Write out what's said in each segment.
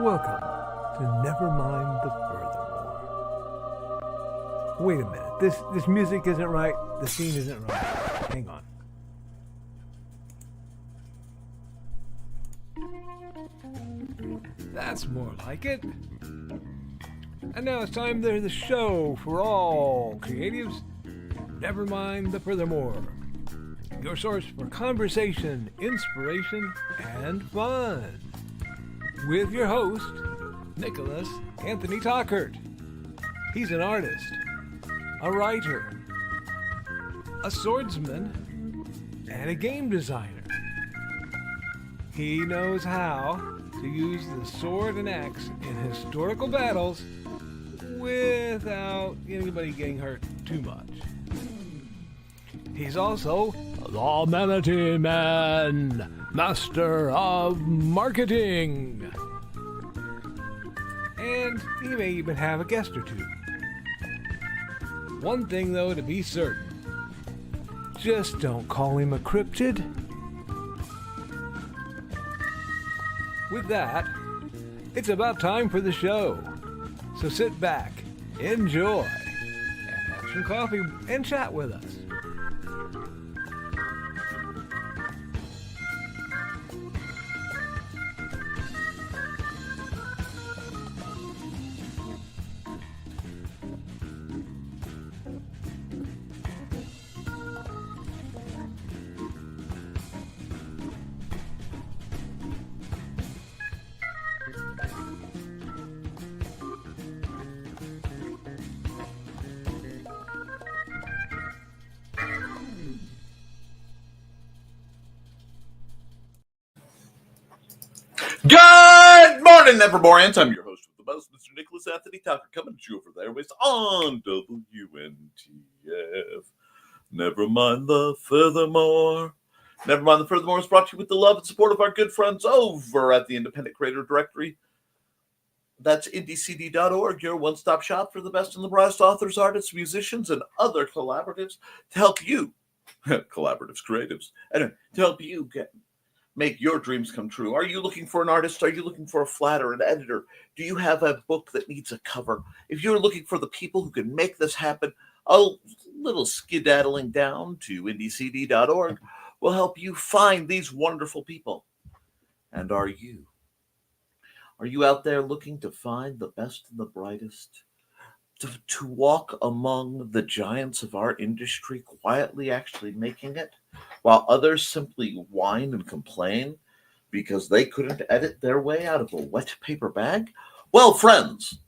Welcome to Nevermind the Furthermore. Wait a minute, this music isn't right, the scene isn't right. Hang on. That's more like it. And now it's time to the show for all creatives. Nevermind the Furthermore. Your source for conversation, inspiration, and fun. With your host, Nicholas Anthony Tockert. He's an artist, a writer, a swordsman, and a game designer. He knows how to use the sword and axe in historical battles without anybody getting hurt too much. He's also the Manatee Man, master of marketing. And he may even have a guest or two. One thing, though, to be certain. Just don't call him a cryptid. With that, it's about time for the show. So sit back, enjoy, and have some coffee and chat with us. Good morning, Nevermorians. I'm your host with the most, Mr. Nicholas Anthony Tockert, coming to you over there with on WNTF. Never mind the furthermore. Nevermind the Furthermore is brought to you with the love and support of our good friends over at the Independent Creator Directory. That's indiecd.org, your one-stop shop for the best and the brightest authors, artists, musicians, and other collaboratives to help you, collaboratives, creatives, anyway, to help you make your dreams come true. Are you looking for an artist? Are you looking for a flatter, an editor? Do you have a book that needs a cover? If you're looking for the people who can make this happen, a little skedaddling down to indiecd.org will help you find these wonderful people. And are you? Are you out there looking to find the best and the brightest? To walk among the giants of our industry, quietly actually making it, while others simply whine and complain because they couldn't edit their way out of a wet paper bag? Well, friends,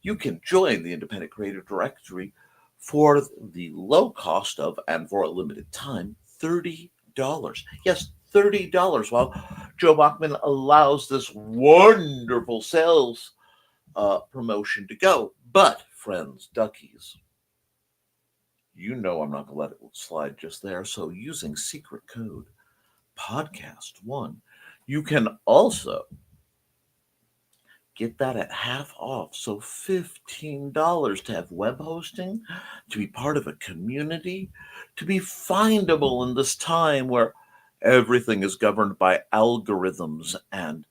you can join the Independent Creator Directory for the low cost of, and for a limited time, $30. Yes, $30, while Joe Bachman allows this wonderful sales promotion to go. But, friends, duckies, you know I'm not going to let it slide just there. So using secret code podcast1, you can also get that at half off. So $15 to have web hosting, to be part of a community, to be findable in this time where everything is governed by algorithms and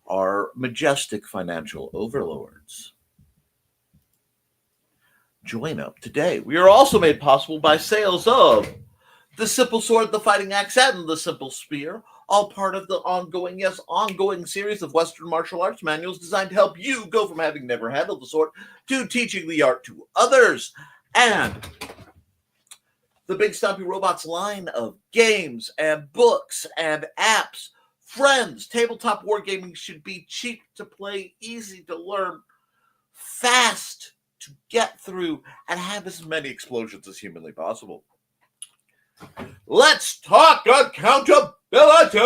our majestic financial overlords. Join up today. We are also made possible by sales of the Simple Sword, the Fighting Axe, and the Simple Spear, all part of the ongoing series of Western martial arts manuals designed to help you go from having never handled the sword to teaching the art to others. And the Big Stompy Robots line of games and books and apps. Friends, tabletop wargaming should be cheap to play, easy to learn, fast to get through, and have as many explosions as humanly possible. Let's talk accountability!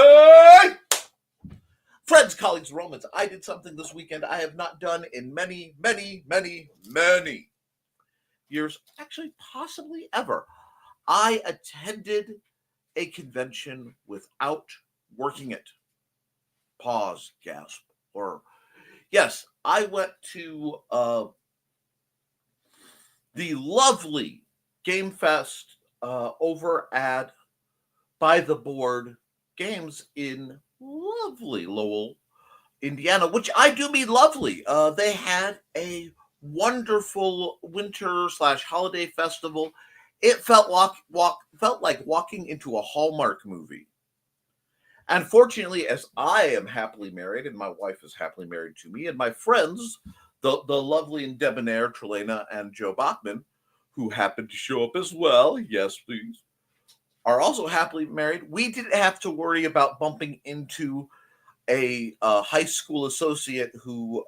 Friends, colleagues, Romans, I did something this weekend I have not done in many, many, many, many years. Actually, possibly ever. I attended a convention without working it. Pause, gasp, or yes, I went to the lovely Game Fest over at By the Board Games in lovely Lowell, Indiana, which I do mean lovely. They had a wonderful winter slash holiday festival. It felt like walking into a Hallmark movie. And fortunately, as I am happily married and my wife is happily married to me, and my friends, the lovely and debonair Trelena and Joe Bachman, who happened to show up as well, yes, please, are also happily married, we didn't have to worry about bumping into a high school associate who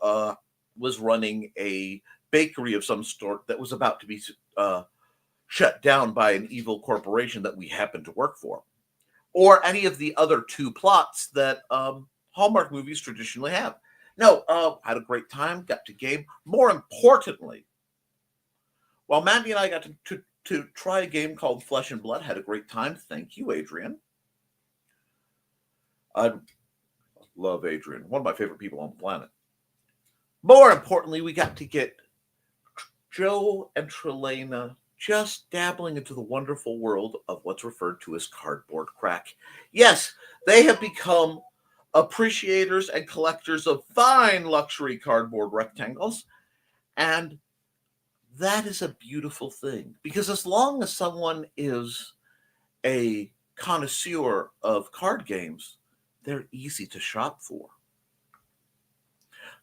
was running a bakery of some sort that was about to be shut down by an evil corporation that we happened to work for, or any of the other two plots that Hallmark movies traditionally have. No, had a great time, got to game. More importantly, while Mandy and I got to try a game called Flesh and Blood, had a great time. Thank you, Adrian. I love Adrian, one of my favorite people on the planet. More importantly, we got to get Joe and Trelena just dabbling into the wonderful world of what's referred to as cardboard crack. Yes, they have become appreciators and collectors of fine luxury cardboard rectangles, and that is a beautiful thing, because as long as someone is a connoisseur of card games, they're easy to shop for.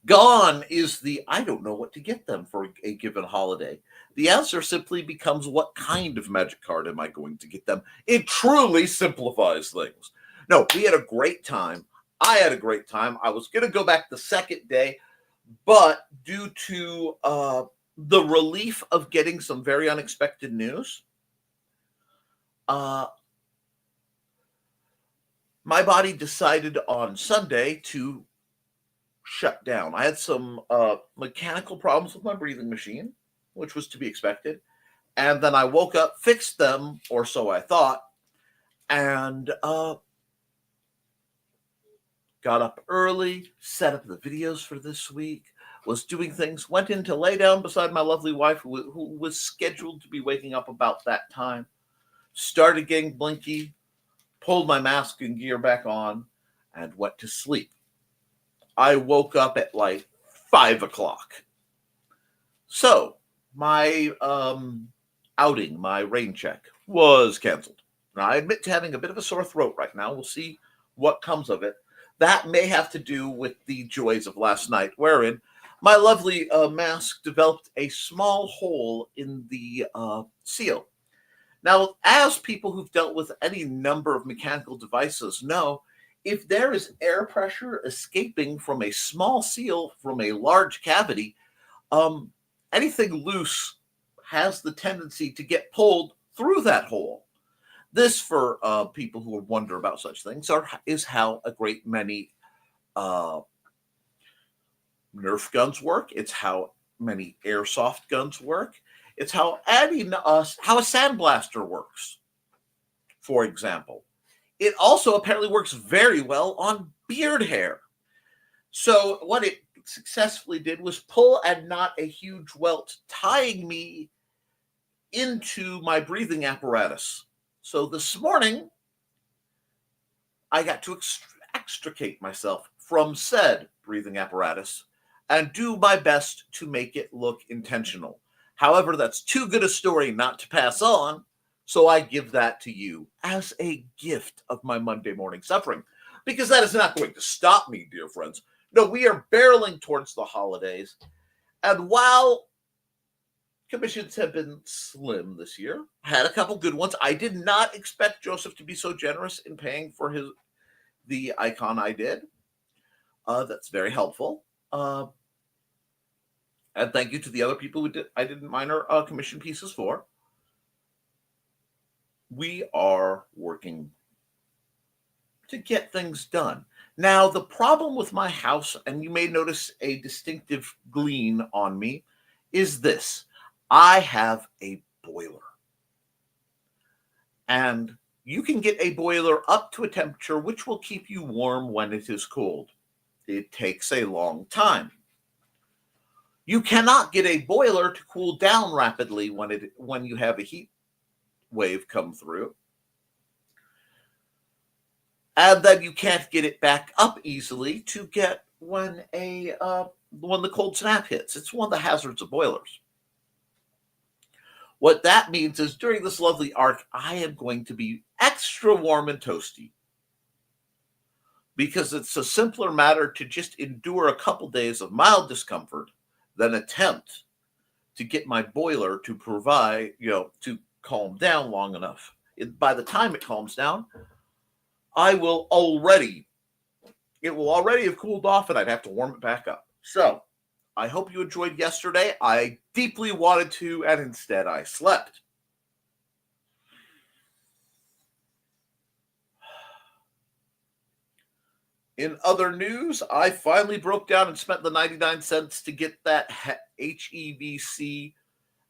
Gone is the I don't know what to get them for a given holiday. The answer simply becomes, what kind of magic card am I going to get them? It truly simplifies things. No, we had a great time. I had a great time. I was going to go back the second day, but due to the relief of getting some very unexpected news, my body decided on Sunday to shut down. I had some mechanical problems with my breathing machine, which was to be expected. And then I woke up, fixed them, or so I thought, and got up early, set up the videos for this week, was doing things, went in to lay down beside my lovely wife, who was scheduled to be waking up about that time, started getting blinky, pulled my mask and gear back on, and went to sleep. I woke up at like 5 o'clock. So my outing, my rain check, was canceled. Now, I admit to having a bit of a sore throat right now. We'll see what comes of it. That may have to do with the joys of last night, wherein my lovely mask developed a small hole in the seal. Now, as people who've dealt with any number of mechanical devices know, if there is air pressure escaping from a small seal from a large cavity, anything loose has the tendency to get pulled through that hole. This, for people who wonder about such things, is how a great many Nerf guns work. It's how many airsoft guns work. It's how how a sandblaster works, for example. It also apparently works very well on beard hair. So what it successfully did was pull and knot a huge welt, tying me into my breathing apparatus. So this morning, I got to extricate myself from said breathing apparatus and do my best to make it look intentional. However, that's too good a story not to pass on, so I give that to you as a gift of my Monday morning suffering, because that is not going to stop me, dear friends. No, we are barreling towards the holidays, and while commissions have been slim this year, had a couple good ones. I did not expect Joseph to be so generous in paying for the icon I did. That's very helpful. And thank you to the other people I did minor commission pieces for. We are working to get things done. Now, the problem with my house, and you may notice a distinctive gleam on me, is this. I have a boiler. And you can get a boiler up to a temperature which will keep you warm when it is cold. It takes a long time. You cannot get a boiler to cool down rapidly when you have a heat wave come through. And then you can't get it back up easily to get when the cold snap hits. It's one of the hazards of boilers. What that means is during this lovely arc, I am going to be extra warm and toasty because it's a simpler matter to just endure a couple days of mild discomfort than attempt to get my boiler to provide, to calm down long enough. By the time it calms down, it will already have cooled off and I'd have to warm it back up. So I hope you enjoyed yesterday. I deeply wanted to, and instead I slept. In other news, I finally broke down and spent the 99 cents to get that HEVC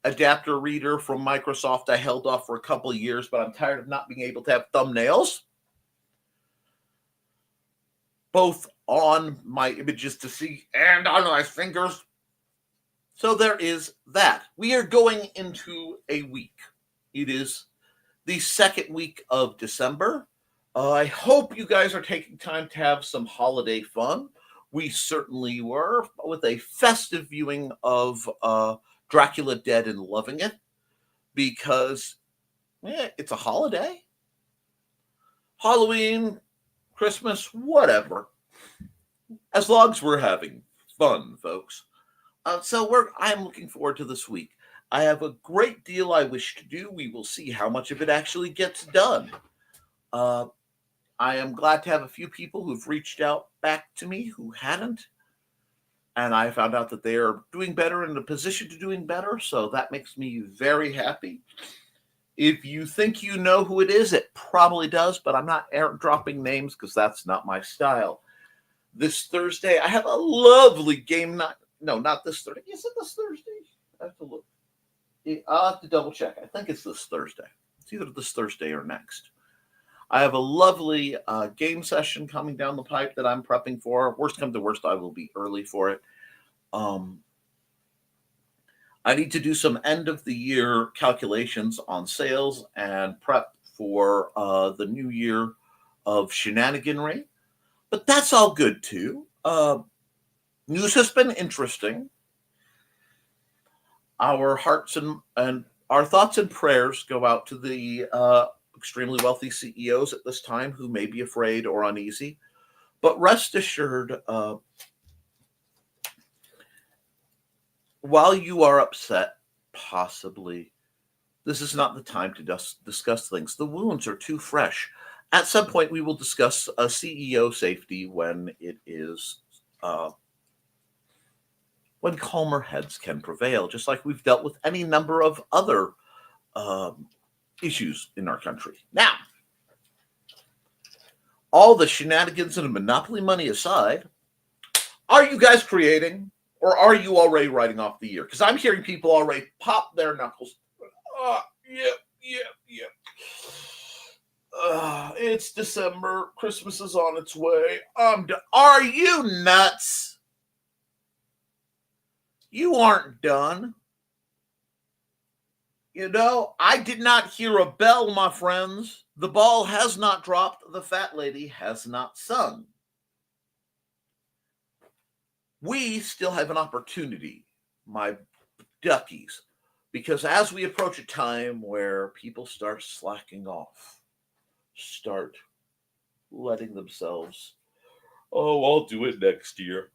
adapter reader from Microsoft. I held off for a couple of years, but I'm tired of not being able to have thumbnails, both on my images to see and on my fingers. So there is that. We are going into a week. It is the second week of December. I hope you guys are taking time to have some holiday fun. We certainly were, with a festive viewing of Dracula Dead and loving it because it's a holiday. Halloween, Christmas, whatever. As long as we're having fun, folks. I am looking forward to this week. I have a great deal I wish to do. We will see how much of it actually gets done. I am glad to have a few people who've reached out back to me who hadn't. And I found out that they are doing better, in a position to doing better. So that makes me very happy. If you think you know who it is, it probably does, but I'm not dropping names because that's not my style. This Thursday, I have a lovely game night. No, not this Thursday. Is it this Thursday? I have to look. I'll have to double check. I think it's this Thursday. It's either this Thursday or next. I have a lovely game session coming down the pipe that I'm prepping for. Worst come to worst, I will be early for it. I need to do some end of the year calculations on sales and prep for the new year of shenaniganry. But that's all good too. News has been interesting. Our hearts and our thoughts and prayers go out to the extremely wealthy CEOs at this time who may be afraid or uneasy. But rest assured, while you are upset, possibly, this is not the time to discuss things. The wounds are too fresh. At some point, we will discuss CEO safety when it is when calmer heads can prevail, just like we've dealt with any number of other issues in our country. Now, all the shenanigans and monopoly money aside, are you guys creating, or are you already writing off the year? Because I'm hearing people already pop their knuckles. Yeah. It's December. Christmas is on its way. Are you nuts? You aren't done. I did not hear a bell, my friends. The ball has not dropped. The fat lady has not sung. We still have an opportunity, my duckies, because as we approach a time where people start slacking off, start letting themselves, I'll do it next year.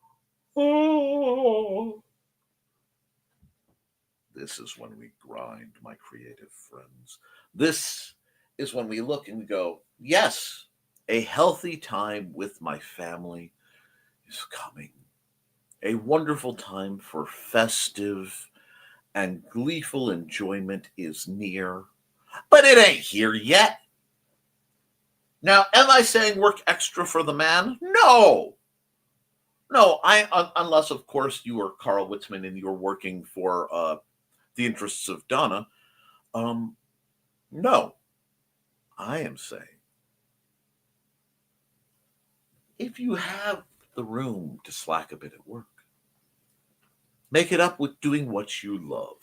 This is when we grind, my creative friends. This is when we look and go, yes, a healthy time with my family is coming. A wonderful time for festive and gleeful enjoyment is near, but it ain't here yet. Now, am I saying work extra for the man? No, unless, of course, you are Carl Witzman and you're working for the interests of Donna. No, I am saying if you have the room to slack a bit at work, make it up with doing what you love.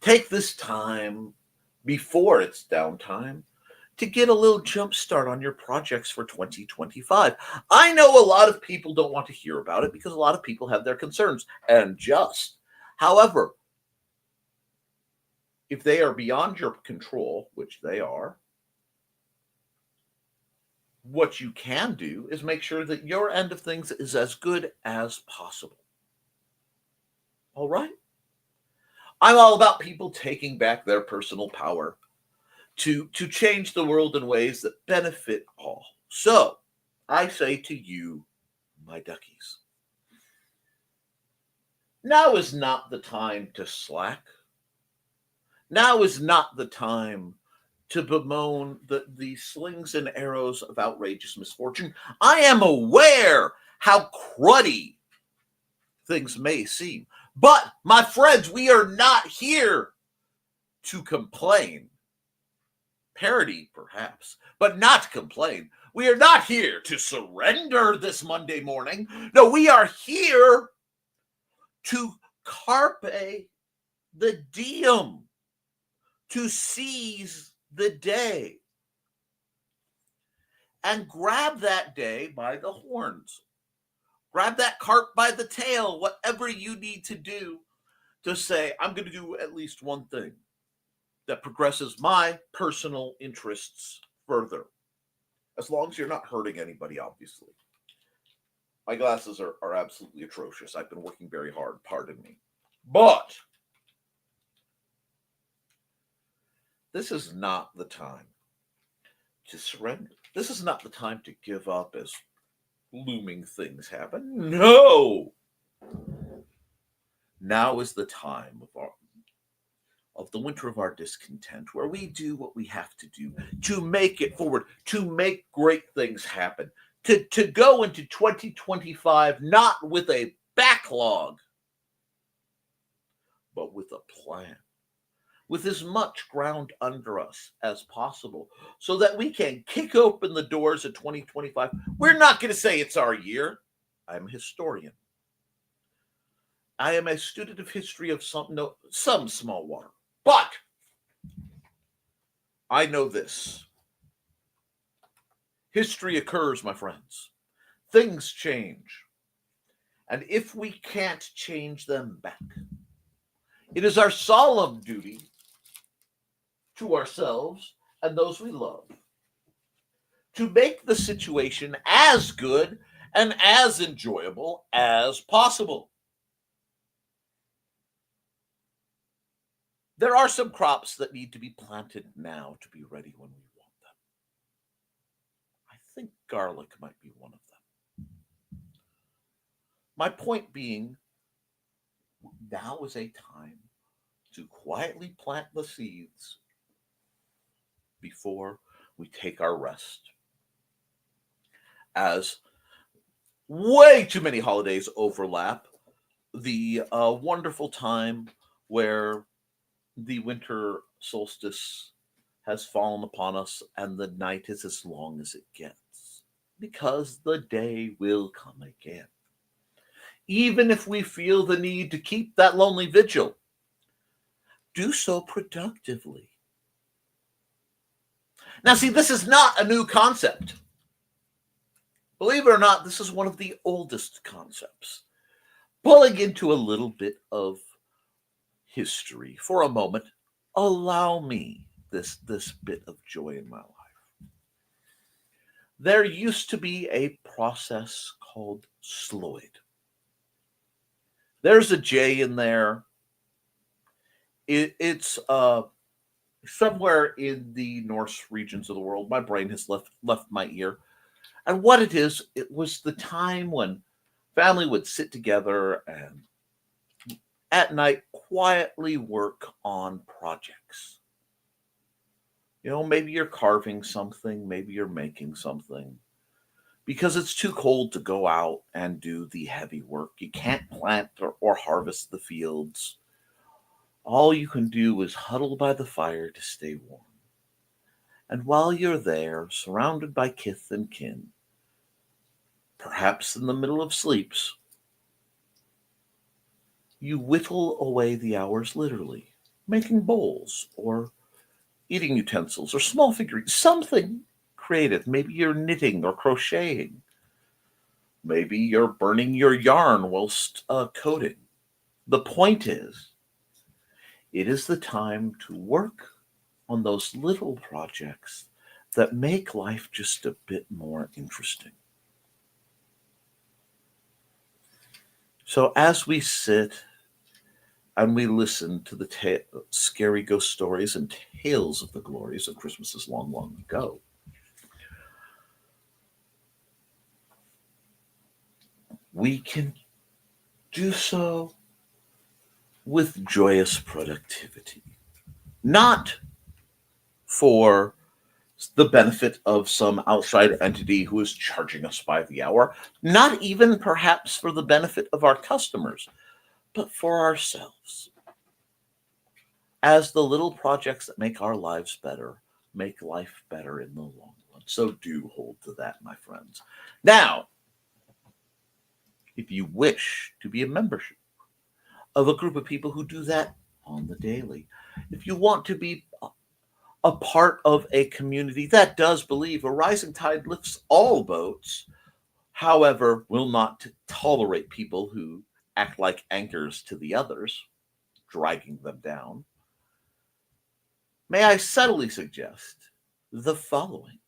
Take this time before it's downtime to get a little jump start on your projects for 2025. I know a lot of people don't want to hear about it because a lot of people have their concerns, and just. However, if they are beyond your control, which they are, what you can do is make sure that your end of things is as good as possible. All right? I'm all about people taking back their personal power to change the world in ways that benefit all. So, I say to you, my duckies, now is not the time to slack. Now is not the time to bemoan the slings and arrows of outrageous misfortune. I am aware how cruddy things may seem. But, my friends, we are not here to complain. Parody, perhaps, but not complain. We are not here to surrender this Monday morning. No, we are here to carpe the diem, to seize the day, and grab that day by the horns. Grab that cart by the tail, whatever you need to do to say, I'm going to do at least one thing that progresses my personal interests further. As long as you're not hurting anybody, obviously. My glasses are absolutely atrocious. I've been working very hard, pardon me. But this is not the time to surrender. This is not the time to give up as looming things happen. No! Now is the time of the winter of our discontent, where we do what we have to do to make it forward, to make great things happen, to go into 2025 not with a backlog, but with a plan, with as much ground under us as possible, so that we can kick open the doors of 2025. We're not going to say it's our year. I'm a historian. I am a student of history of some small water. But I know this. History occurs, my friends. Things change. And if we can't change them back, it is our solemn duty to ourselves and those we love to make the situation as good and as enjoyable as possible. There are some crops that need to be planted now to be ready when we want them. I think garlic might be one of them. My point being, now is a time to quietly plant the seeds before we take our rest. As way too many holidays overlap the wonderful time where the winter solstice has fallen upon us and the night is as long as it gets, because the day will come again. Even if we feel the need to keep that lonely vigil, do so productively. Now, see, this is not a new concept. Believe it or not, this is one of the oldest concepts. Pulling into a little bit of history for a moment, allow me this bit of joy in my life. There used to be a process called Sloyd. There's a J in there. It's somewhere in the Norse regions of the world. My brain has left my ear. And what it is, it was the time when family would sit together and at night quietly work on projects. You know, maybe you're carving something, maybe you're making something, because it's too cold to go out and do the heavy work. You can't plant or harvest the fields. All you can do is huddle by the fire to stay warm. And while you're there, surrounded by kith and kin, perhaps in the middle of sleeps, you whittle away the hours literally, making bowls or eating utensils or small figurines, something creative. Maybe you're knitting or crocheting. Maybe you're burning your yarn whilst coding. The point is, it is the time to work on those little projects that make life just a bit more interesting. So as we sit and we listen to the scary ghost stories and tales of the glories of Christmases long, long ago, we can do so with joyous productivity, not for the benefit of some outside entity who is charging us by the hour, not even perhaps for the benefit of our customers, but for ourselves. As the little projects that make our lives better, make life better in the long run. So do hold to that, my friends. Now, if you wish to be a membership of a group of people who do that on the daily, if you want to be a part of a community that does believe a rising tide lifts all boats, however, will not tolerate people who act like anchors to the others, dragging them down, may I subtly suggest the following.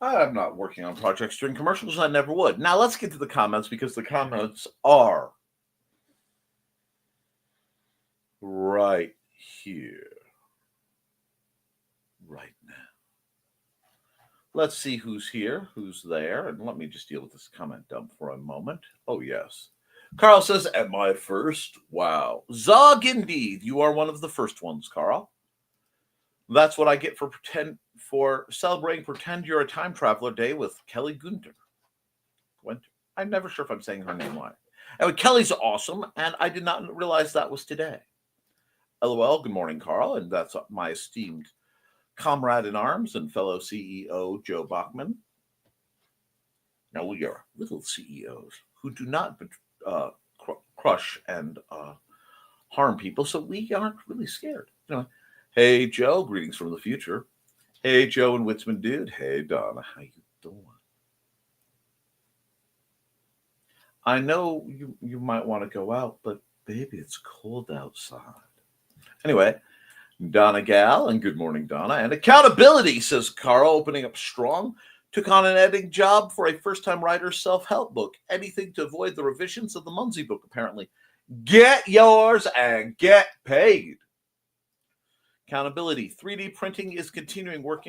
I'm not working on projects during commercials, and I never would. Now let's get to the comments, because the comments are right here, right now. Let's see who's here, who's there, and let me just deal with this comment dump for a moment. Oh, yes. Carl says, am I first? Wow. Zog indeed. You are one of the first ones, Carl. That's what I get for celebrating Pretend You're a Time Traveler Day with Kelly Gunter. I'm never sure if I'm saying her name right. Anyway, Kelly's awesome, and I did not realize that was today. LOL, good morning, Carl, and that's my esteemed comrade in arms and fellow CEO, Joe Bachman. Now, we are little CEOs who do not crush and harm people, so we aren't really scared. You know, hey, Joe, greetings from the future. Hey, Joe and Witzman dude. Hey, Donna, how you doing? I know you might want to go out, but baby, it's cold outside. Anyway, Donna Gal, and good morning, Donna. And accountability, says Carl, opening up strong. Took on an editing job for a first-time writer's self-help book. Anything to avoid the revisions of the Munsey book, apparently. Get yours and get paid. Accountability. 3D printing is continuing. Work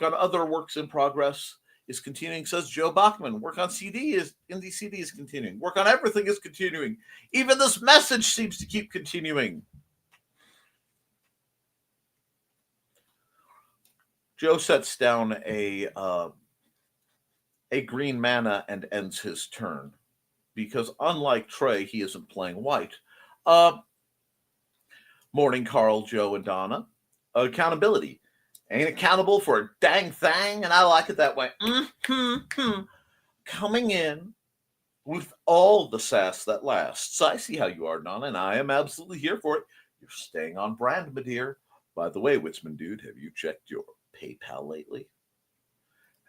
on other works in progress is continuing, says Joe Bachman. Work on Indie CD is continuing. Work on everything is continuing. Even this message seems to keep continuing. Joe sets down a green mana and ends his turn, because unlike Trey, he isn't playing white. Morning, Carl, Joe, and Donna. Accountability. Ain't accountable for a dang thing, and I like it that way. Coming in with all the sass that lasts. I see how you are, Donna, and I am absolutely here for it. You're staying on brand, my dear. By the way, Witzman dude, have you checked your PayPal lately?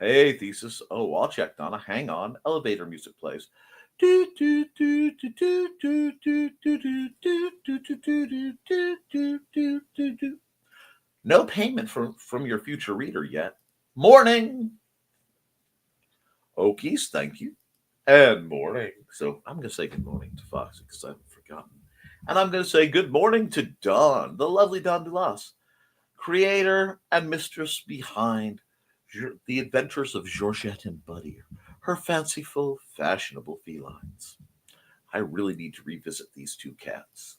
Hey, Thesis. Oh, I'll check, Donna. Hang on. Elevator music plays. No payment from your future reader yet. Morning. Okies, thank you. And morning. So I'm going to say good morning to Foxy because I haven't forgotten. And I'm going to say good morning to Dawn, the lovely Dawn Dulas, creator and mistress behind the adventures of Georgette and Buddy, her fanciful, fashionable felines. I really need to revisit these two cats.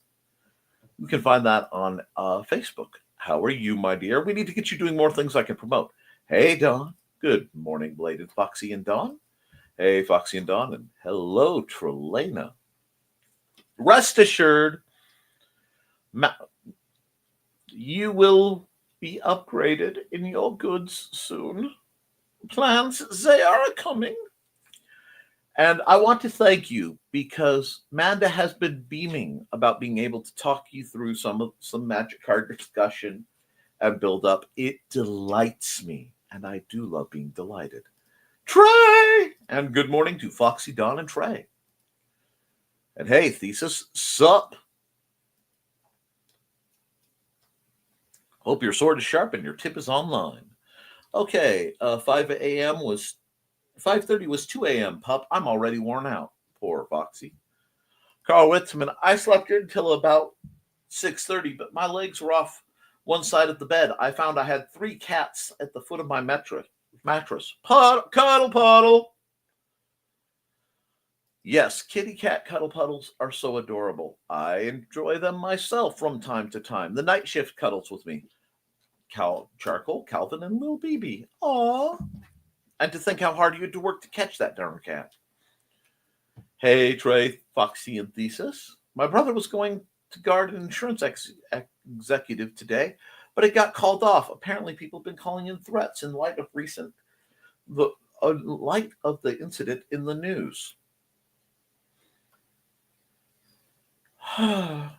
You can find that on Facebook. How are you, my dear? We need to get you doing more things I can promote. Hey, Dawn. Good morning, belated Foxy and Dawn. Hey, Foxy and Dawn, and hello, Trelena. Rest assured, you will be upgraded in your goods soon. Plans, they are coming. And I want to thank you because Manda has been beaming about being able to talk you through some magic card discussion and build up. It delights me, and I do love being delighted. Trey! And good morning to Foxy, Dawn, and Trey. And hey, Thesis, sup? Hope your sword is sharp and your tip is online. Okay, 5 a.m. was 5:30 was 2 a.m. Pup. I'm already worn out. Poor Foxy. Carl Witzman, I slept until about 6:30, but my legs were off one side of the bed. I found I had 3 cats at the foot of my mattress. Cuddle puddle. Yes, kitty cat cuddle puddles are so adorable. I enjoy them myself from time to time. The night shift cuddles with me. Charcoal, Calvin, and Lil BB. Aww. And to think how hard you had to work to catch that darn cat. Hey, Trey, Foxy, and Thesis. My brother was going to guard an insurance executive today, but it got called off. Apparently, people have been calling in threats in light of the incident in the news. I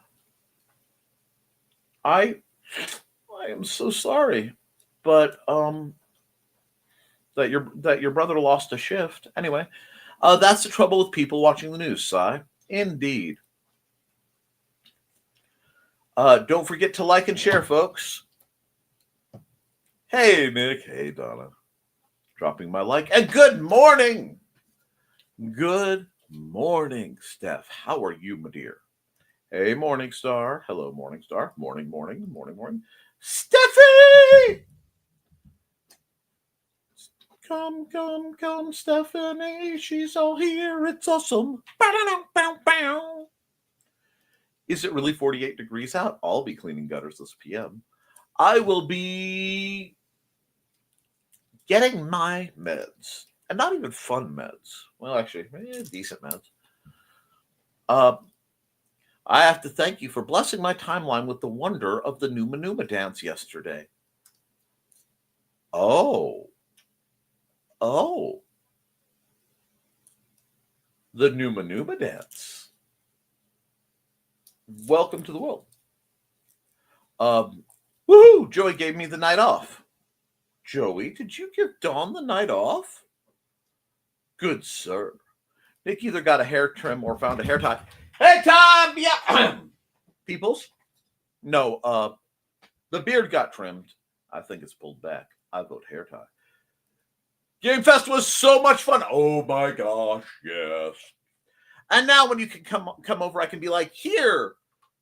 am so sorry, but that your brother lost a shift. Anyway, that's the trouble with people watching the news, Si. Indeed. Don't forget to like and share, folks. Hey, Nick. Hey, Donna. Dropping my like. And good morning. Good morning, Steph. How are you, my dear? Hey, Morningstar. Hello, Morningstar. Morning. Steffi! Come, Stephanie. She's all here. It's awesome. Is it really 48 degrees out? I'll be cleaning gutters this PM. I will be getting my meds. And not even fun meds. Well, actually, decent meds. I have to thank you for blessing my timeline with the wonder of the Numa Numa dance yesterday. Oh. The Numa Numa dance. Welcome to the world. Woohoo! Joey gave me the night off. Joey, did you give Dawn the night off? Good sir. Nick either got a hair trim or found a hair tie. Hey, Tom! Yeah! Peoples? No, the beard got trimmed. I think it's pulled back. I vote hair tie. Game Fest was so much fun. Oh my gosh, yes. And now when you can come over, I can be like, here,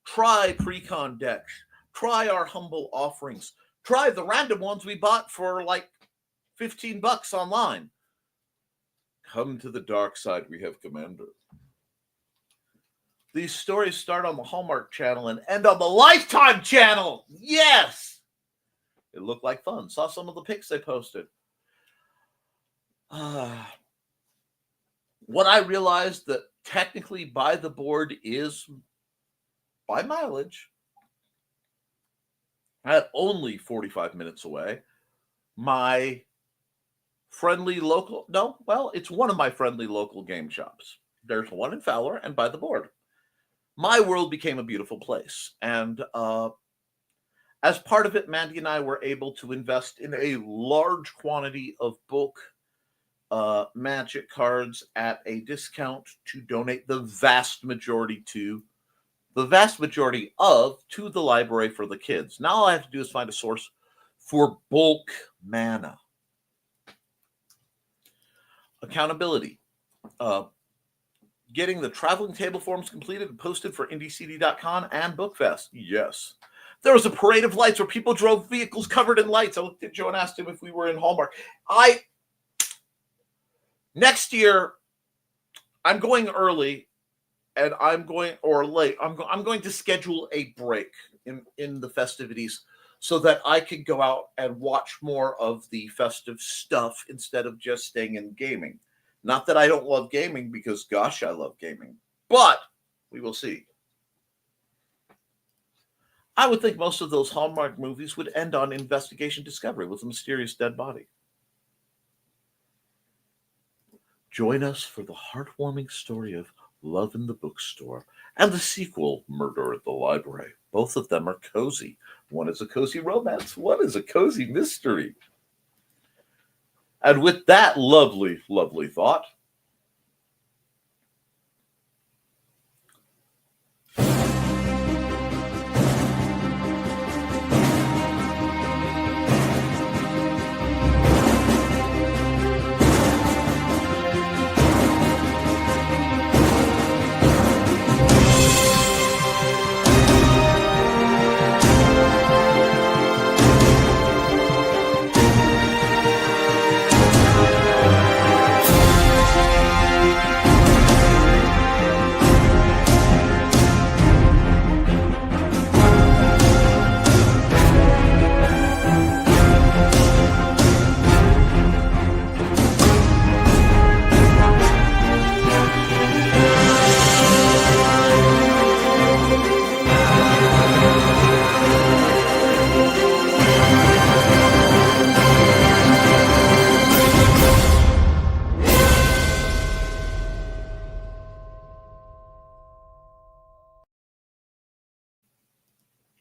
try pre-con decks. Try our humble offerings. Try the random ones we bought for like $15 online. Come to the dark side, we have Commander. These stories start on the Hallmark channel and end on the Lifetime channel. Yes! It looked like fun. Saw some of the pics they posted. When I realized that technically buy the board is by mileage, at only 45 minutes away, my friendly local, no, well, it's one of my friendly local game shops. There's one in Fowler and by the board. My world became a beautiful place. And as part of it, Mandy and I were able to invest in a large quantity of bulk Magic cards at a discount to donate the vast majority of to the library for the kids. Now all I have to do is find a source for bulk mana. Accountability. Getting the traveling table forms completed and posted for IndieCD.con and BookFest. Yes. There was a parade of lights where people drove vehicles covered in lights. I looked at Joe and asked him if we were in Hallmark. Next year, I'm going early, and I'm going or late. I'm going to schedule a break in the festivities so that I can go out and watch more of the festive stuff instead of just staying in gaming. Not that I don't love gaming, because gosh, I love gaming. But we will see. I would think most of those Hallmark movies would end on investigation discovery with a mysterious dead body. Join us for the heartwarming story of Love in the Bookstore and the sequel, Murder at the Library. Both of them are cozy. One is a cozy romance, one is a cozy mystery. And with that lovely, lovely thought,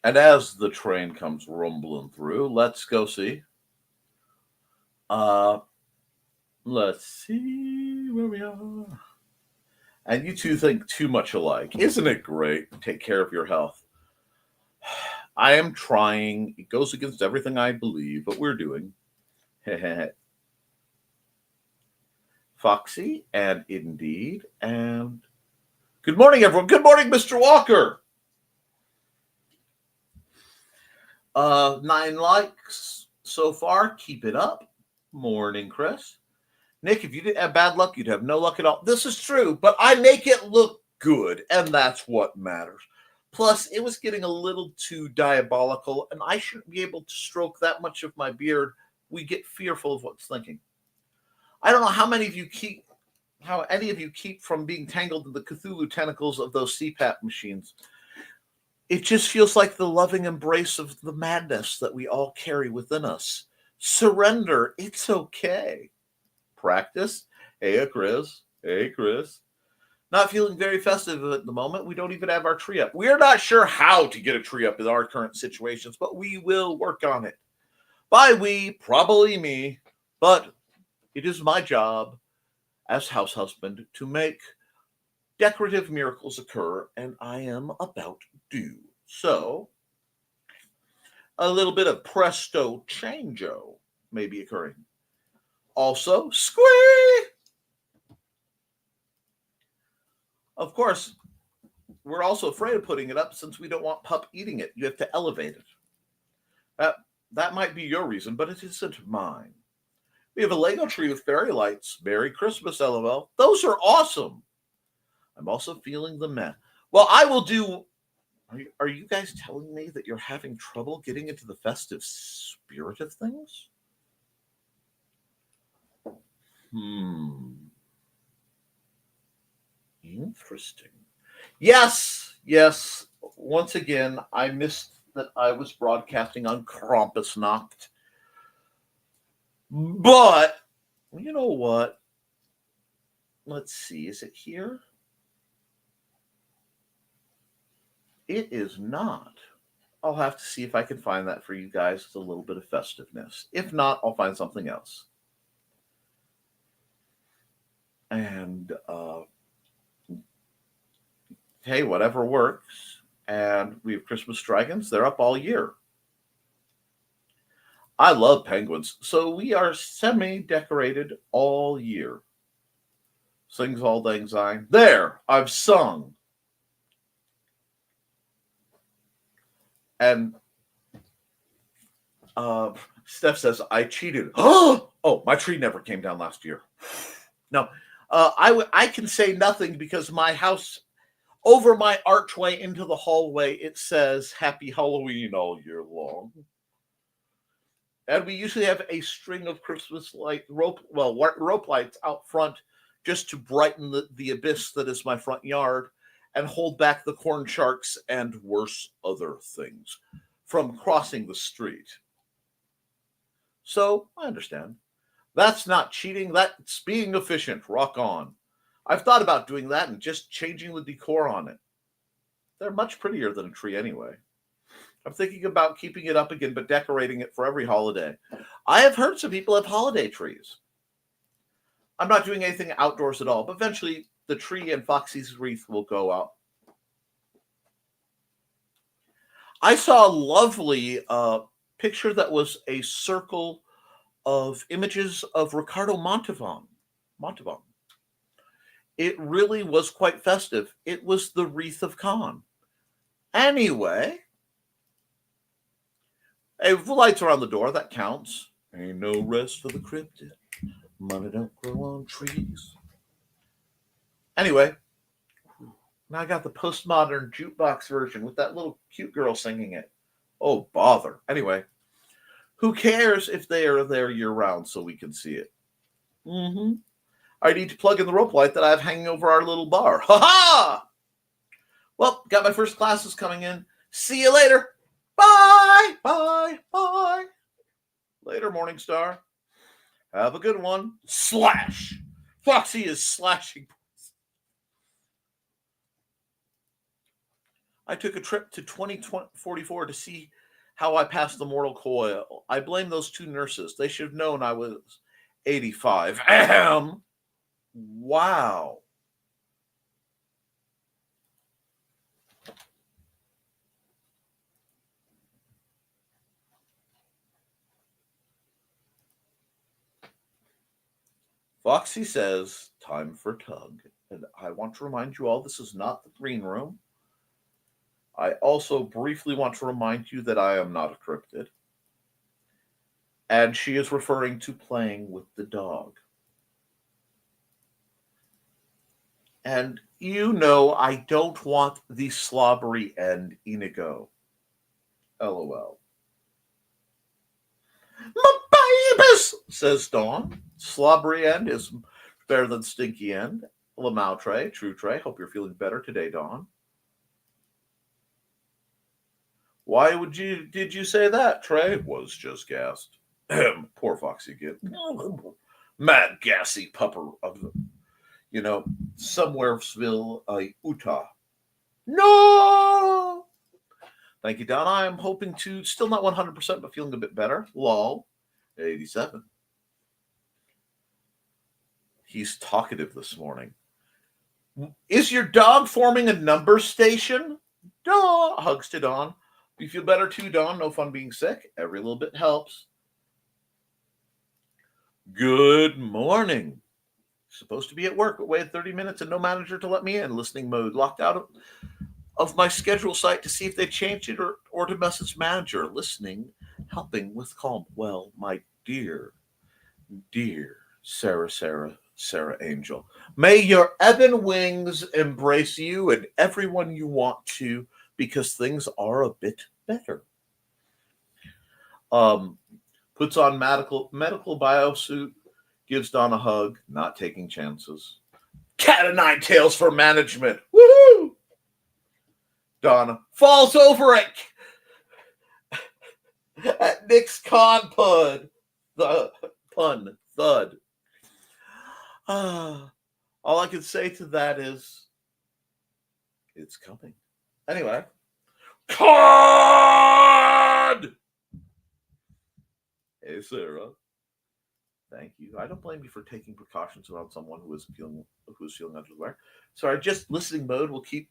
and as the train comes rumbling through, let's go see. Let's see where we are. And you two think too much alike. Isn't it great? Take care of your health. I am trying. It goes against everything I believe, but we're doing. Foxy and Indeed. And good morning, everyone. Good morning, Mr. Walker. 9 likes so far. Keep it up. Morning, Chris. Nick, if you didn't have bad luck, you'd have no luck at all. This is true, but I make it look good, and that's what matters. Plus, it was getting a little too diabolical, and I shouldn't be able to stroke that much of my beard. We get fearful of what's thinking. I don't know how any of you keep from being tangled in the Cthulhu tentacles of those CPAP machines. It just feels like the loving embrace of the madness that we all carry within us. Surrender. It's okay. Practice. Hey, Chris. Hey, Chris. Not feeling very festive at the moment. We don't even have our tree up. We're not sure how to get a tree up in our current situations, but we will work on it. By we, probably me, but it is my job as house husband to make decorative miracles occur, and I am about due. So, a little bit of presto changeo may be occurring. Also, squee! Of course, we're also afraid of putting it up since we don't want Pup eating it. You have to elevate it. That might be your reason, but it isn't mine. We have a Lego tree with fairy lights. Merry Christmas, LOL. Those are awesome. I'm also feeling the meh. Well, I will do. Are you guys telling me that you're having trouble getting into the festive spirit of things? Interesting. Yes. Once again, I missed that I was broadcasting on Krampusnacht. But, you know what? Let's see. Is it here? It is not. I'll have to see if I can find that for you guys. It's a little bit of festiveness. If not, I'll find something else. And, hey, whatever works. And we have Christmas dragons. They're up all year. I love penguins. So we are semi-decorated all year. Sings all dang syne. There, I've sung. And Steph says, I cheated. Oh, my tree never came down last year. No, I can say nothing because my house, over my archway into the hallway, it says Happy Halloween all year long. And we usually have a string of Christmas rope lights out front just to brighten the abyss that is my front yard and hold back the corn sharks and worse other things from crossing the street. So I understand. That's not cheating. That's being efficient. Rock on. I've thought about doing that and just changing the decor on it. They're much prettier than a tree anyway. I'm thinking about keeping it up again, but decorating it for every holiday. I have heard some people have holiday trees. I'm not doing anything outdoors at all, but eventually the tree and Foxy's wreath will go out. I saw a lovely picture that was a circle of images of Ricardo Montalban. It really was quite festive. It was the Wreath of Khan. Anyway, hey, the lights are on the door. That counts. Ain't no rest for the cryptid. Money don't grow on trees. Anyway, now I got the postmodern jukebox version with that little cute girl singing it. Oh, bother. Anyway, who cares if they are there year-round so we can see it? I need to plug in the rope light that I have hanging over our little bar. Ha-ha! Well, got my first classes coming in. See you later. Bye, bye, bye. Later, Morningstar. Have a good one. Slash. Foxy is slashing. I took a trip to 2044 to see how I passed the mortal coil. I blame those two nurses. They should have known I was 85. Ahem. Wow. Foxy says, time for tug. And I want to remind you all, this is not the green room. I also briefly want to remind you that I am not a cryptid. And she is referring to playing with the dog. And you know I don't want the slobbery end, Inigo. LOL. My babies, says Dawn. Slobbery end is better than stinky end. Lamau Trey, True Trey. Hope you're feeling better today, Dawn. Why did you say that, Trey? Was just gassed. Poor Foxy again. Mad gassy pupper of the, somewheresville, Utah. No! Thank you, Don. I'm hoping to, still not 100%, but feeling a bit better. Lol. 87. He's talkative this morning. Is your dog forming a number station? Dawn. Hugs to Dawn. You feel better too, Dawn? No fun being sick. Every little bit helps. Good morning. Supposed to be at work, but waited 30 minutes and no manager to let me in. Listening mode. Locked out of my schedule site to see if they changed it or to message manager. Listening, helping with calm. Well, my dear Sarah Angel, may your ebon wings embrace you and everyone you want to, because things are a bit better. Puts on medical biosuit, gives Don a hug, not taking chances. Cat of nine tails for management. Woohoo! Donna falls over it. At Nick's Con Pud. The pun. Thud. All I can say to that is it's coming. Anyway. COD! Hey, Sarah. Thank you. I don't blame you for taking precautions around someone who is feeling under the weather. Sorry, just listening mode will keep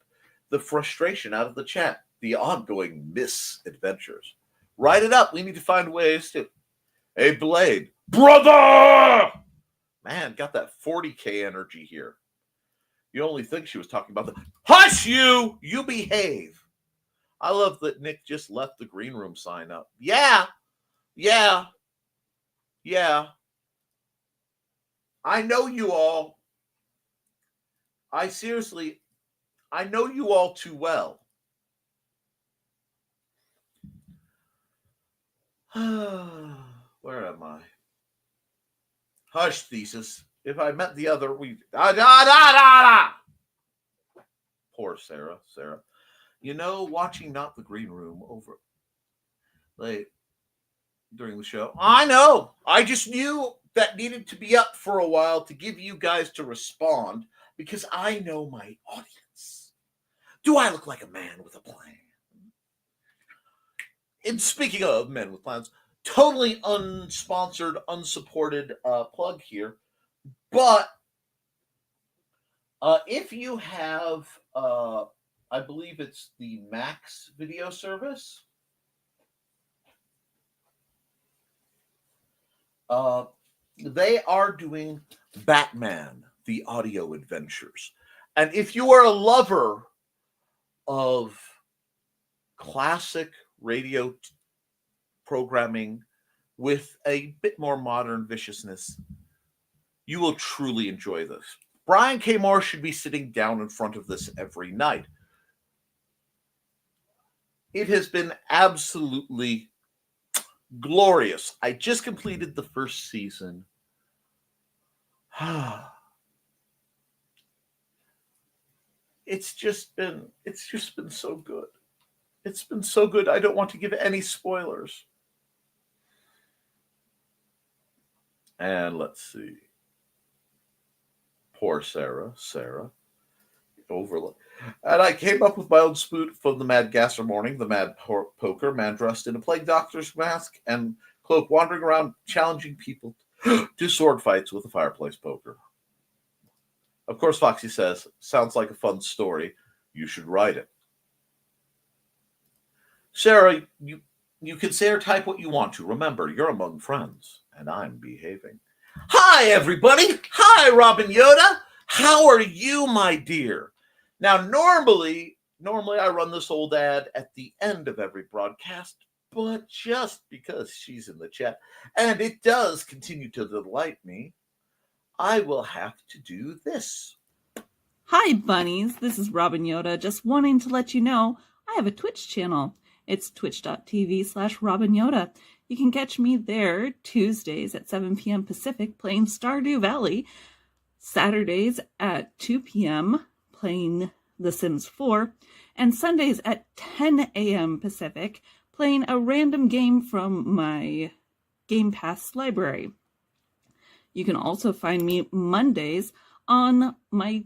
the frustration out of the chat. The ongoing misadventures. Write it up. We need to find ways to. Hey, Blade. Brother! Man, got that 40K energy here. You only think she was talking about the. Hush you! You behave. I love that Nick just left the green room sign up. Yeah. I know you all. I know you all too well. Where am I? Hush, Thesis. If I met the other, Poor Sarah. You know, watching Not the Green Room over late during the show. I know. I just knew that needed to be up for a while to give you guys to respond because I know my audience. Do I look like a man with a plan? And speaking of men with plans, totally unsponsored, unsupported plug here. But if you have, I believe it's the Max video service. They are doing Batman, the audio adventures. And if you are a lover of classic radio programming with a bit more modern viciousness, you will truly enjoy this. Brian K. Moore should be sitting down in front of this every night. It has been absolutely glorious. I just completed the first season. It's just been so good. It's been so good. I don't want to give any spoilers. And let's see. Poor Sarah. Overlook. And I came up with my own spoof from the Mad Gasser Morning, the Mad Poker, man dressed in a plague doctor's mask and cloak, wandering around challenging people to sword fights with a fireplace poker. Of course, Foxy says, sounds like a fun story. You should write it. Sarah, you can say or type what you want to. Remember, you're among friends, and I'm behaving. Hi, everybody. Hi, Robin Yoda. How are you, my dear? Now, normally I run this old ad at the end of every broadcast, but just because she's in the chat, and it does continue to delight me, I will have to do this. Hi, bunnies. This is Robin Yoda, just wanting to let you know I have a Twitch channel. It's twitch.tv/Robin Yoda. You can catch me there Tuesdays at 7 p.m. Pacific playing Stardew Valley, Saturdays at 2 p.m. playing The Sims 4, and Sundays at 10 a.m. Pacific playing a random game from my Game Pass library. You can also find me Mondays on my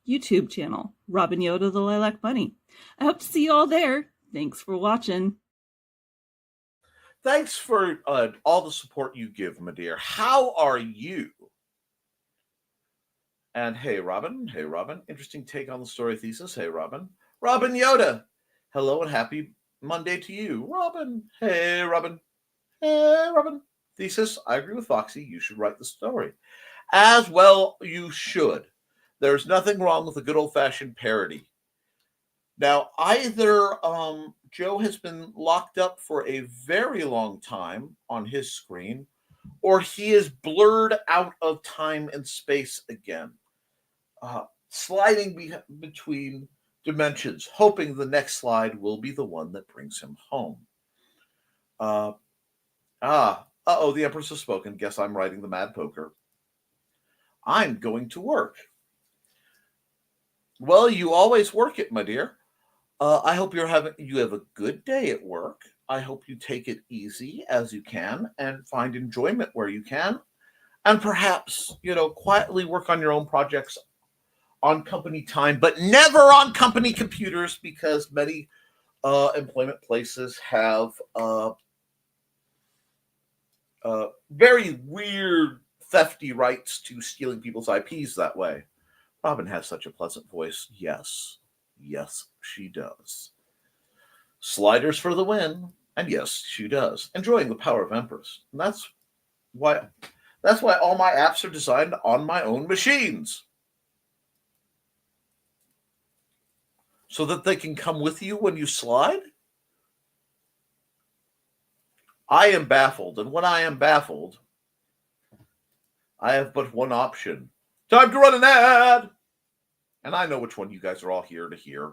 YouTube channel, Robin Yoda the Lilac Bunny. I hope to see you all there. Thanks for watching. Thanks for all the support you give, my dear. How are you? And hey, Robin. Interesting take on the story thesis. Hey, Robin. Robin Yoda. Hello and happy Monday to you. Robin. Hey, Robin. Thesis, I agree with Foxy. You should write the story. As well, you should. There's nothing wrong with a good old-fashioned parody. Now, either Joe has been locked up for a very long time on his screen, or he is blurred out of time and space again, sliding between dimensions, hoping the next slide will be the one that brings him home. The Empress has spoken. Guess I'm writing the Mad Poker. I'm going to work. Well, you always work it, my dear. I hope you have a good day at work. I hope you take it easy as you can and find enjoyment where you can. And perhaps, quietly work on your own projects on company time, but never on company computers because many employment places have very weird, thefty rights to stealing people's IPs that way. Robin has such a pleasant voice. Yes. Yes, she does. Sliders for the win. And yes, she does. Enjoying the power of Empress. And why that's why all my apps are designed on my own machines. So that they can come with you when you slide. I am baffled. And when I am baffled, I have but one option. Time to run an ad. And I know which one you guys are all here to hear.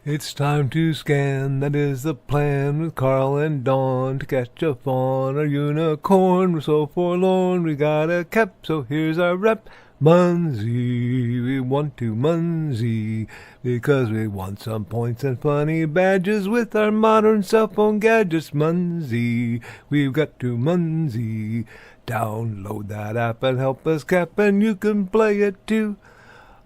It's time to scan, that is the plan, with Carl and Dawn to catch a fawn or unicorn. We're so forlorn, we got a Koepp, so here's our rep. Munsey, we want to Munsey, because we want some points and funny badges with our modern cell phone gadgets. Munsey, we've got to Munsey. Download that app and help us Koepp, and you can play it too.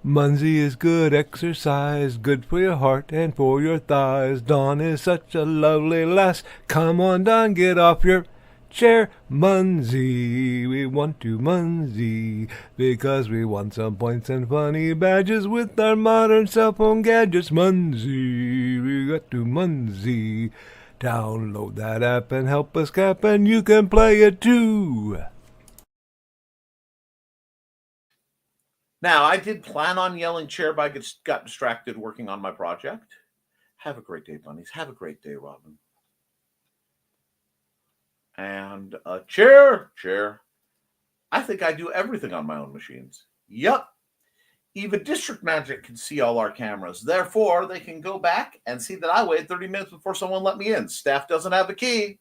Munsey is good exercise, good for your heart and for your thighs. Dawn is such a lovely lass. Come on, Dawn, get off your chair. Munsey, we want to Munsey, because we want some points and funny badges with our modern cell phone gadgets. Munsey, we got to Munsey. Download that app and help us Koepp, and you can play it too. Now, I did plan on yelling chair, but I got distracted working on my project. Have a great day, bunnies. Have a great day, Robin. And chair. I think I do everything on my own machines. Yup. Even District Magic can see all our cameras. Therefore, they can go back and see that I waited 30 minutes before someone let me in. Staff doesn't have a key.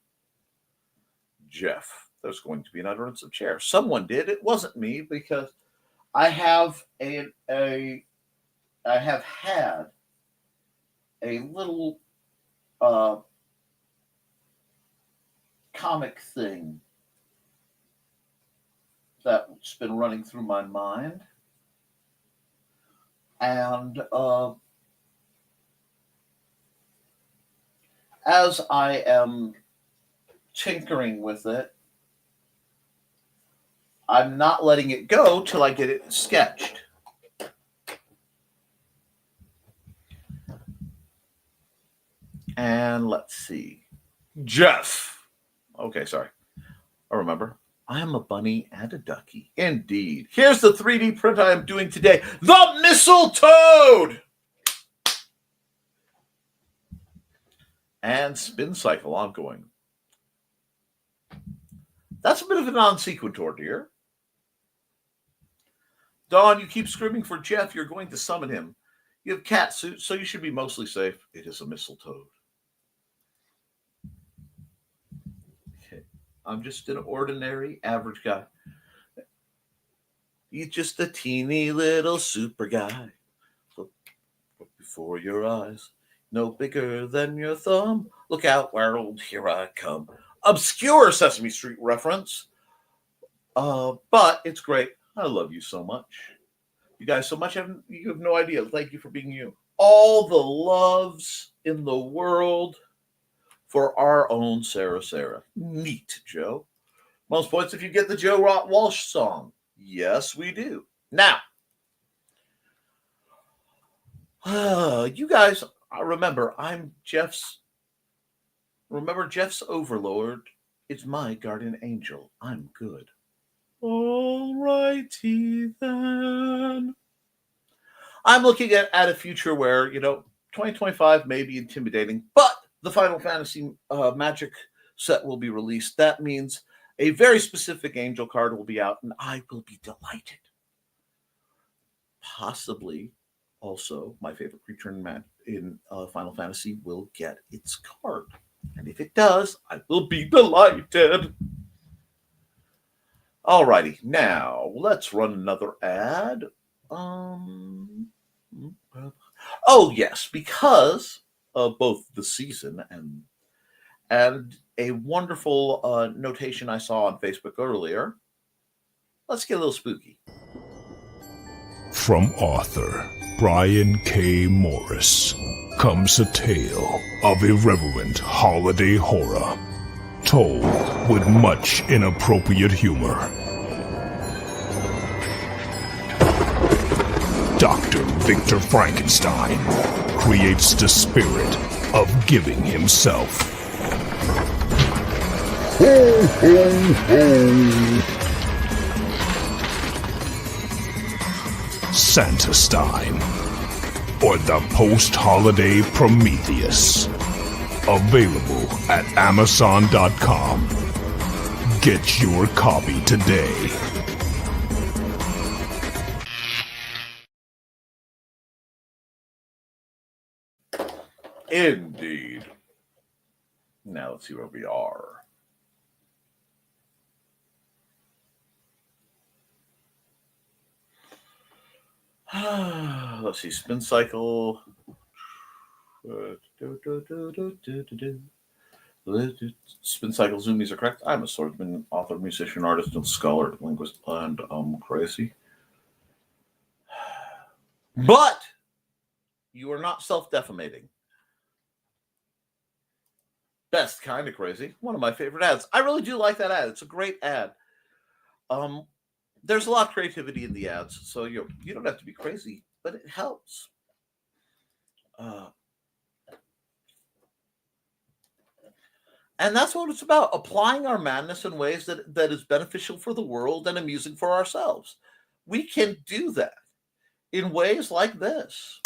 Jeff, there's going to be an utterance of chair. Someone did. It wasn't me, because I have had a little comic thing that's been running through my mind, and as I am tinkering with it, I'm not letting it go till I get it sketched. And let's see. Jeff. Okay, sorry. I remember. I am a bunny and a ducky. Indeed. Here's the 3D print I am doing today. The Mistletoad! And spin cycle ongoing. That's a bit of a non sequitur, dear. Dawn, you keep screaming for Jeff. You're going to summon him. You have cat suits, so you should be mostly safe. It is a mistletoe. Okay. I'm just an ordinary, average guy. He's just a teeny little super guy. Look before your eyes. No bigger than your thumb. Look out, world, here I come. Obscure Sesame Street reference. But it's great. I love you so much. You guys so much. You have no idea. Thank you for being you. All the loves in the world for our own Sarah. Neat, Joe. Most points if you get the Joe Walsh song. Yes, we do. Now, you guys remember, I'm Jeff's. Remember, Jeff's overlord. It's my guardian angel. I'm good. All righty then. I'm looking at a future where, 2025 may be intimidating, but the Final Fantasy Magic set will be released. That means a very specific angel card will be out, and I will be delighted. Possibly, also, my favorite creature in Final Fantasy will get its card. And if it does, I will be delighted. Alrighty, now let's run another ad. Oh yes, because of both the season and a wonderful notation I saw on Facebook earlier. Let's get a little spooky. From author Brian K. Morris comes a tale of irreverent holiday horror, told with much inappropriate humor. Dr. Victor Frankenstein creates the spirit of giving himself. Ho, ho, ho. Santastine, or the post-holiday Prometheus. Available at Amazon.com. Get your copy today. Indeed. Now let's see where we are. Let's see, spin cycle. Spin cycle zoomies are correct. I'm a swordsman, author, musician, artist, and scholar, linguist, and I'm crazy. But you are not self-defamating. Best kind of crazy. One of my favorite ads. I really do like that ad. It's a great ad. There's a lot of creativity in the ads, so you don't have to be crazy, but it helps. And that's what it's about, applying our madness in ways that is beneficial for the world and amusing for ourselves. We can do that in ways like this.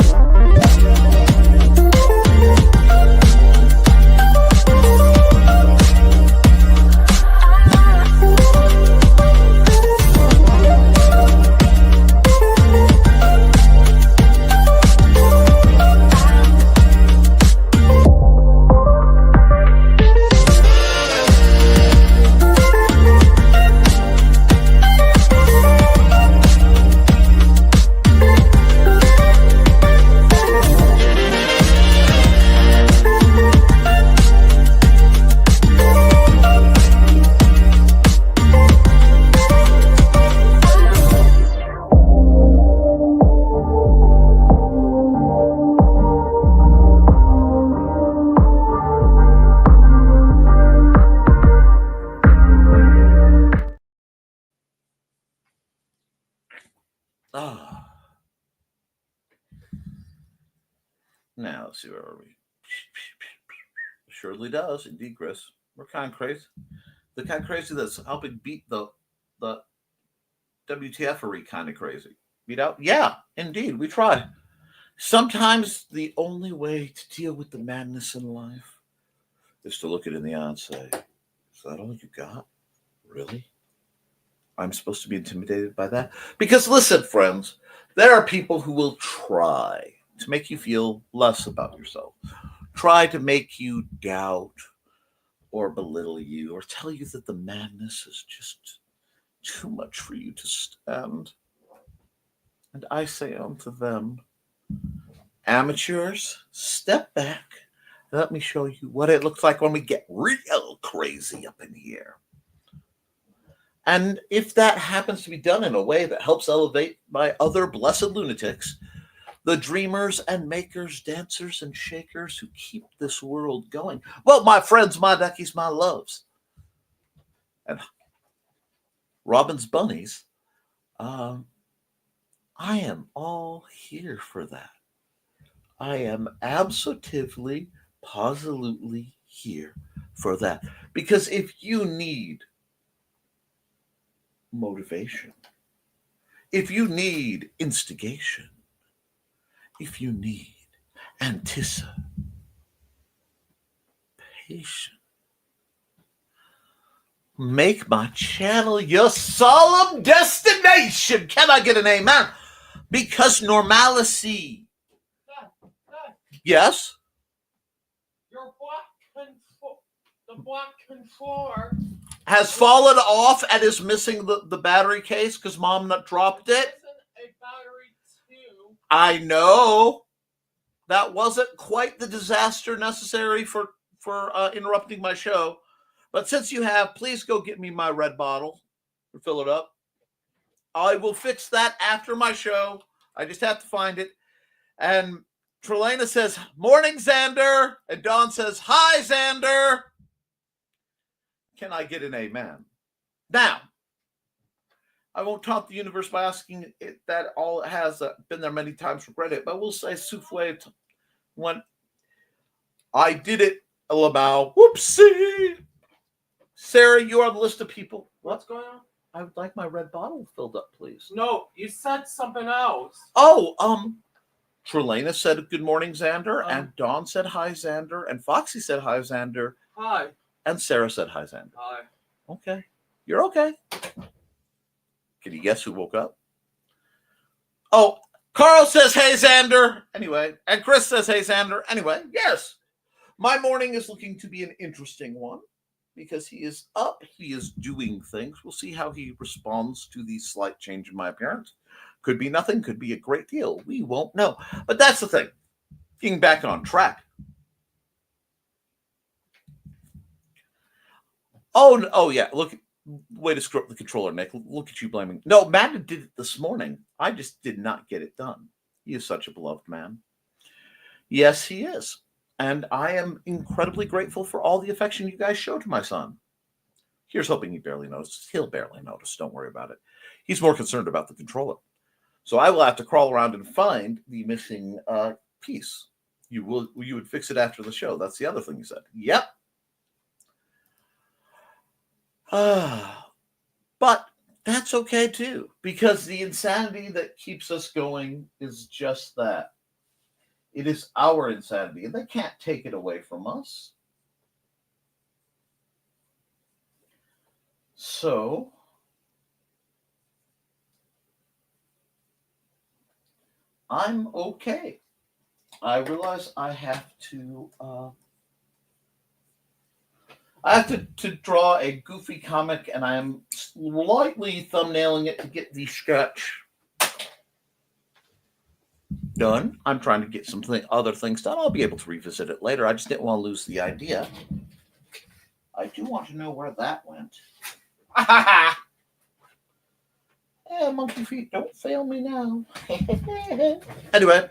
Now, let's see, where are we? Surely does, indeed, Chris. We're kind of crazy. The kind of crazy that's helping beat the WTF-ery kind of crazy. Beat out? Yeah, indeed, we try. Sometimes the only way to deal with the madness in life is to look it in the eye and say, is that all you got? Really? I'm supposed to be intimidated by that? Because listen, friends, there are people who will try to make you feel less about yourself, try to make you doubt or belittle you or tell you that the madness is just too much for you to stand. And I say unto them, amateurs, step back. Let me show you what it looks like when we get real crazy up in here. And if that happens to be done in a way that helps elevate my other blessed lunatics, the dreamers and makers, dancers and shakers who keep this world going, well, my friends, my duckies, my loves, and Robin's bunnies, I am all here for that. I am absolutely, positively here for that. Because if you need motivation, if you need instigation, if you need anticipation, make my channel your solemn destination. Can I get an amen? Because normalcy. Yes? Your the black controller has fallen off and is missing the battery case because Mom dropped it. isn't a battery too. I know. That wasn't quite the disaster necessary for interrupting my show. But since you have, please go get me my red bottle and fill it up. I will fix that after my show. I just have to find it. And Trelana says, morning, Xander. And Dawn says, hi, Xander. Can I get an amen? Now, I won't taunt the universe by asking it that all it has been there many times, regret it. But we'll say, Souffle, when I did it, Lamau, whoopsie. Sarah, you are on the list of people. What's going on? I would like my red bottle filled up, please. No, you said something else. Oh, Trelana said good morning, Xander, and Dawn said hi, Xander, and Foxy said hi, Xander, Hi. and Sarah said hi, Xander. Hi. Okay. You're okay. Can you guess who woke up? Oh, Carl says hey, Xander. Anyway, and Chris says hey, Xander. Anyway, yes. My morning is looking to be an interesting one because he is up. He is doing things. We'll see how he responds to the slight change in my appearance. Could be nothing. Could be a great deal. We won't know. But that's the thing. Getting back on track. Oh yeah. Look, way to screw up the controller, Nick. Look at you blaming. No, Madden did it this morning. I just did not get it done. He is such a beloved man. Yes, he is. And I am incredibly grateful for all the affection you guys show to my son. Here's hoping he barely notices. He'll barely notice. Don't worry about it. He's more concerned about the controller. So I will have to crawl around and find the missing piece. You would fix it after the show. That's the other thing you said. Yep. But that's okay too, because the insanity that keeps us going is just that. It is our insanity, and they can't take it away from us. So, I'm okay. I realize I have to draw a goofy comic, and I am slightly thumbnailing it to get the sketch done. I'm trying to get some other things done. I'll be able to revisit it later. I just didn't want to lose the idea. I do want to know where that went. Yeah, monkey feet, don't fail me now. Anyway,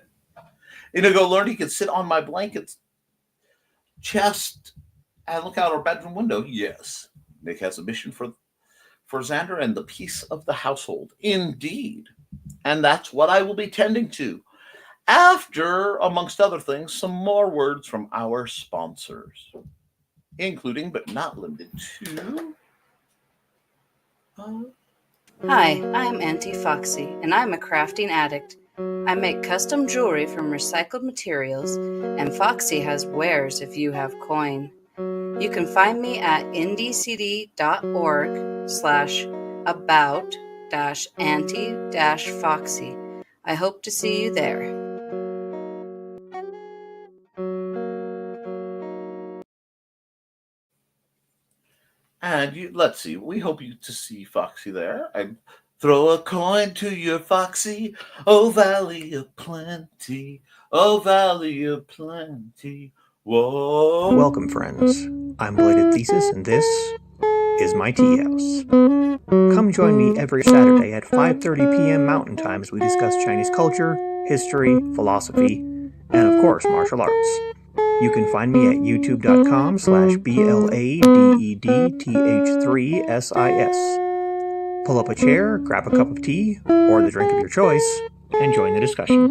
Inigo learned he could sit on my blanket's chest and look out our bedroom window. Yes, Nick has a mission for Xander and the peace of the household. Indeed. And that's what I will be tending to. After, amongst other things, some more words from our sponsors, including but not limited to... Hi, I'm Auntie Foxy, and I'm a crafting addict. I make custom jewelry from recycled materials, and Foxy has wares if you have coin. You can find me at ndcd.org/about-auntie-foxy. I hope to see you there. And let's see, we hope to see Foxy there. And throw a coin to your Foxy, oh valley of plenty, oh valley of plenty. Whoa. Welcome, friends. I'm Belated Thesis, and this is my tea house. Come join me every Saturday at 5:30 p.m. Mountain Time as we discuss Chinese culture, history, philosophy, and of course, martial arts. You can find me at youtube.com/BLADETH3SIS. Pull up a chair, grab a cup of tea, or the drink of your choice, and join the discussion.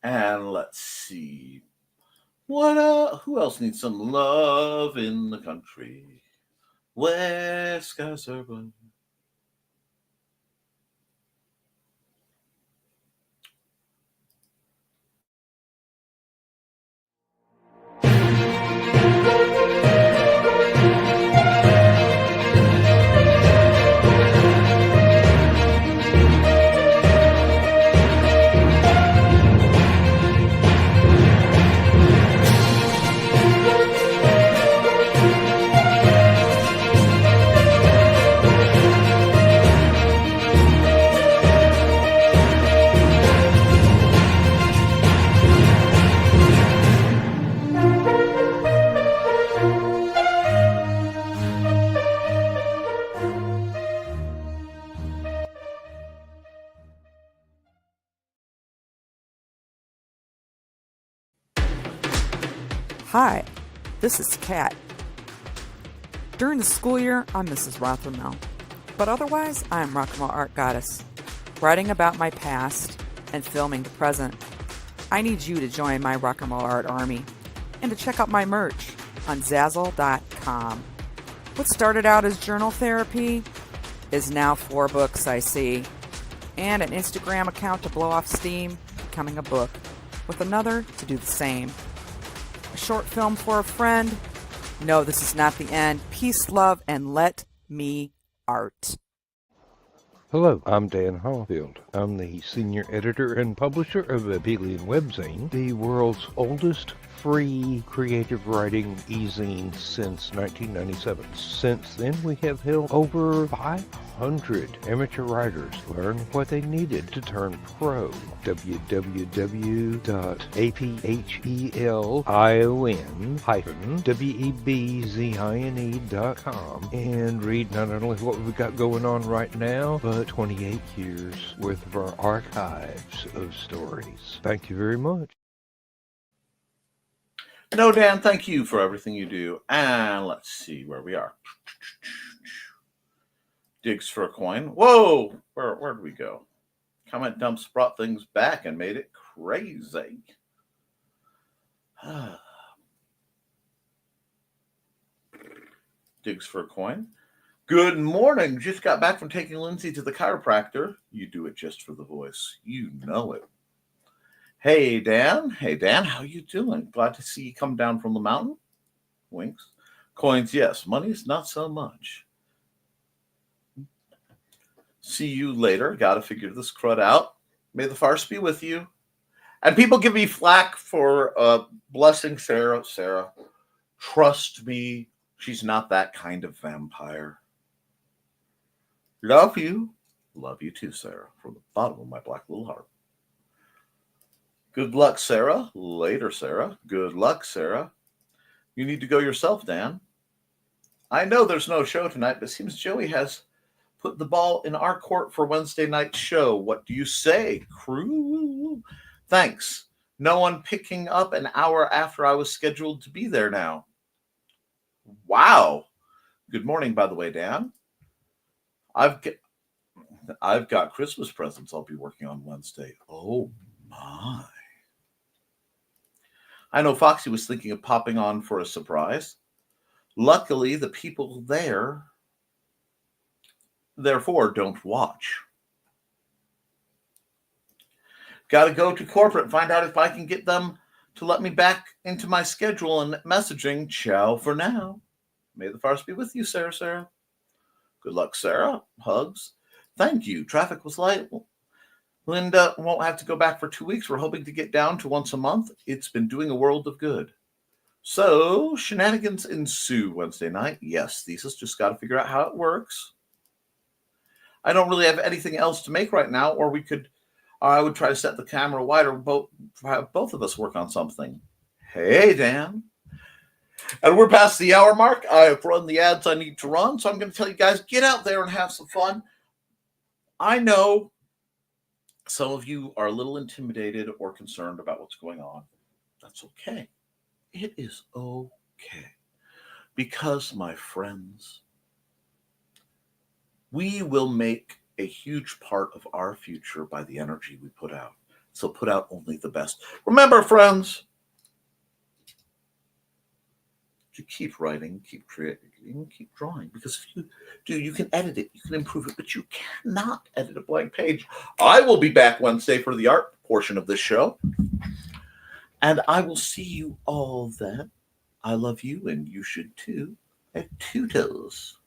And let's see. Who else needs some love in the country? Where skies are blue. Hi, this is Kat. During the school year, I'm Mrs. Rothermel, but otherwise, I am Rock and Roll Art Goddess, writing about my past and filming the present. I need you to join my Rock and Roll Art army and to check out my merch on Zazzle.com. What started out as journal therapy is now 4 books, I see, and an Instagram account to blow off steam, becoming a book, with another to do the same. A short film for a friend. No, this is not the end. Peace, love, and let me art. Hello, I'm Dan Hallfield. I'm the senior editor and publisher of Abelian Webzine, the world's oldest free creative writing e-zine since 1997. Since then, we have helped over 500 amateur writers learn what they needed to turn pro. www.aphelion-webzine.com and read not only what we've got going on right now, but 28 years worth of our archives of stories. Thank you very much. No, Dan, thank you for everything you do. And let's see where we are. Digs for a coin. Whoa! Where did we go? Comment dumps brought things back and made it crazy. Digs for a coin. Good morning. Just got back from taking Lindsay to the chiropractor. You do it just for the voice. You know it. Hey, Dan. Hey, Dan. How you doing? Glad to see you come down from the mountain. Winks. Coins, yes. Money's not so much. See you later. Got to figure this crud out. May the farce be with you. And people give me flack for blessing Sarah. Sarah, trust me, she's not that kind of vampire. Love you. Love you too, Sarah, from the bottom of my black little heart. Good luck, Sarah. Later, Sarah. Good luck, Sarah. You need to go yourself, Dan. I know there's no show tonight, but it seems Joey has put the ball in our court for Wednesday night's show. What do you say, crew? Thanks. No one picking up an hour after I was scheduled to be there now. Wow. Good morning, by the way, Dan. I've got Christmas presents I'll be working on Wednesday. Oh, my. I know Foxy was thinking of popping on for a surprise. Luckily, the people there, therefore, don't watch. Got to go to corporate and find out if I can get them to let me back into my schedule and messaging. Ciao for now. May the farce be with you, Sarah. Good luck, Sarah. Hugs. Thank you. Traffic was light. Linda won't have to go back for 2 weeks. We're hoping to get down to once a month. It's been doing a world of good. So, shenanigans ensue Wednesday night. Yes, Thesis just got to figure out how it works. I don't really have anything else to make right now, or I would try to set the camera wider, have both of us work on something. Hey, Dan. And we're past the hour mark. I've run the ads I need to run, so I'm going to tell you guys, get out there and have some fun. I know some of you are a little intimidated or concerned about what's going on. That's okay. It is okay. Because, my friends, we will make a huge part of our future by the energy we put out. So put out only the best. Remember, friends, to keep writing, keep creating, keep drawing. Because if you do, you can edit it, you can improve it, but you cannot edit a blank page. I will be back Wednesday for the art portion of this show. And I will see you all then. I love you, and you should too. At Toodles.